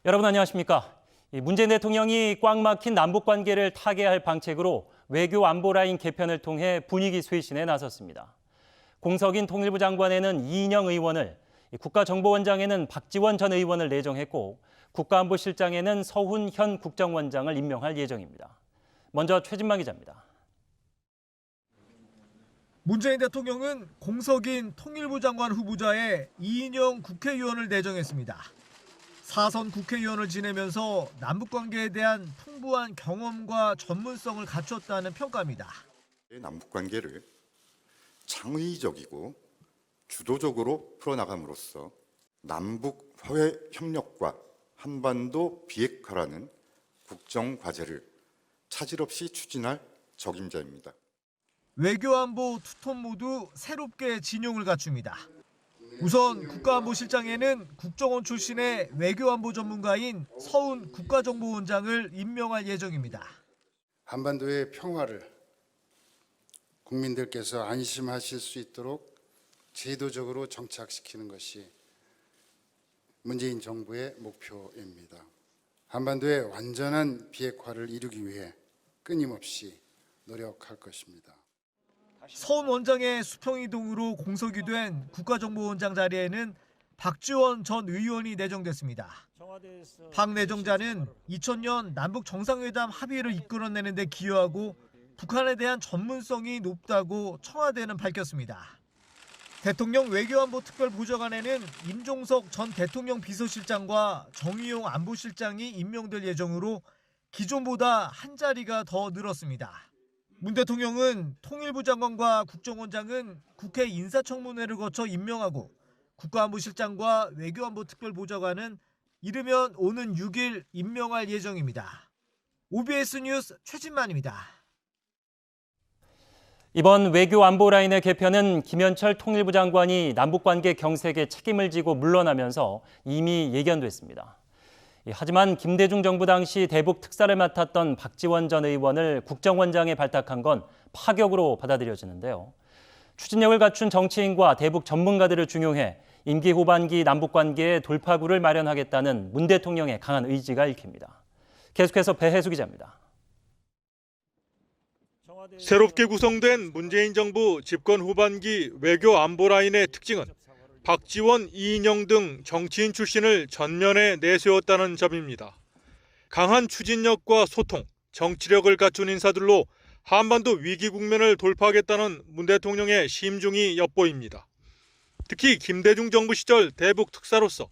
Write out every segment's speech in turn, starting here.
여러분 안녕하십니까? 문재인 대통령이 꽉 막힌 남북 관계를 타개할 방책으로 외교 안보 라인 개편을 통해 분위기 쇄신에 나섰습니다. 공석인 통일부 장관에는 이인영 의원을, 국가정보원장에는 박지원 전 의원을 내정했고 국가안보실장에는 서훈 현 국정원장을 임명할 예정입니다. 먼저 최진만 기자입니다. 문재인 대통령은 공석인 통일부 장관 후보자에 이인영 국회의원을 내정했습니다. 4선 국회의원을 지내면서 남북관계에 대한 풍부한 경험과 전문성을 갖췄다는 평가입니다. 남북관계를 창의적이고 주도적으로 풀어나감으로써 남북 화해 협력과 한반도 비핵화라는 국정과제를 차질 없이 추진할 적임자입니다. 외교안보 투톱 모두 새롭게 진용을 갖춥니다. 우선 국가안보실장에는 국정원 출신의 외교안보 전문가인 서훈 국가정보원장을 임명할 예정입니다. 한반도의 평화를 국민들께서 안심하실 수 있도록 제도적으로 정착시키는 것이 문재인 정부의 목표입니다. 한반도의 완전한 비핵화를 이루기 위해 끊임없이 노력할 것입니다. 서훈 원장의 수평이동으로 공석이 된 국가정보원장 자리에는 박지원 전 의원이 내정됐습니다. 박 내정자는 2000년 남북 정상회담 합의를 이끌어내는 데 기여하고 북한에 대한 전문성이 높다고 청와대는 밝혔습니다. 대통령 외교안보 특별보좌관에는 임종석 전 대통령 비서실장과 정의용 안보실장이 임명될 예정으로 기존보다 한 자리가 더 늘었습니다. 문 대통령은 통일부 장관과 국정원장은 국회 인사청문회를 거쳐 임명하고 국가안보실장과 외교안보 특별보좌관은 이르면 오는 6일 임명할 예정입니다. OBS 뉴스 최진만입니다. 이번 외교 안보 라인의 개편은 김현철 통일부 장관이 남북관계 경색에 책임을 지고 물러나면서 이미 예견됐습니다. 하지만 김대중 정부 당시 대북 특사를 맡았던 박지원 전 의원을 국정원장에 발탁한 건 파격으로 받아들여지는데요. 추진력을 갖춘 정치인과 대북 전문가들을 중용해 임기 후반기 남북관계에 돌파구를 마련하겠다는 문 대통령의 강한 의지가 읽힙니다. 계속해서 배혜수 기자입니다. 새롭게 구성된 문재인 정부 집권 후반기 외교 안보 라인의 특징은 박지원, 이인영 등 정치인 출신을 전면에 내세웠다는 점입니다. 강한 추진력과 소통, 정치력을 갖춘 인사들로 한반도 위기 국면을 돌파하겠다는 문 대통령의 심중이 엿보입니다. 특히 김대중 정부 시절 대북 특사로서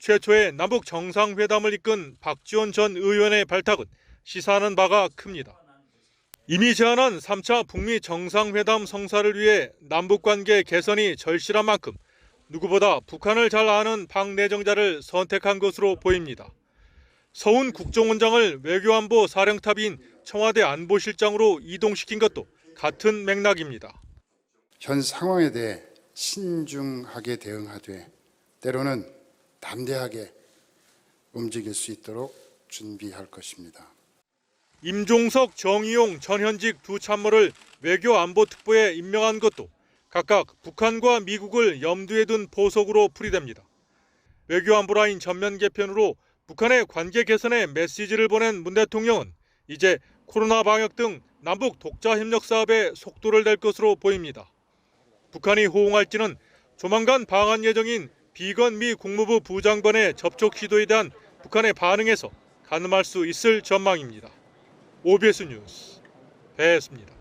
최초의 남북 정상회담을 이끈 박지원 전 의원의 발탁은 시사하는 바가 큽니다. 이미 제안한 3차 북미 정상회담 성사를 위해 남북관계 개선이 절실한 만큼 누구보다 북한을 잘 아는 박 내정자를 선택한 것으로 보입니다. 서훈 국정원장을 외교안보 사령탑인 청와대 안보실장으로 이동시킨 것도 같은 맥락입니다. 현 상황에 대해 신중하게 대응하되 때로는 담대하게 움직일 수 있도록 준비할 것입니다. 임종석, 정의용 전현직 두 참모를 외교안보특보에 임명한 것도 각각 북한과 미국을 염두에 둔 보석으로 풀이됩니다. 외교안보 라인 전면 개편으로 북한의 관계 개선에 메시지를 보낸 문 대통령은 이제 코로나 방역 등 남북 독자 협력 사업에 속도를 낼 것으로 보입니다. 북한이 호응할지는 조만간 방한 예정인 비건 미 국무부 부장관의 접촉 시도에 대한 북한의 반응에서 가늠할 수 있을 전망입니다. OBS 뉴스 배혜수입니다.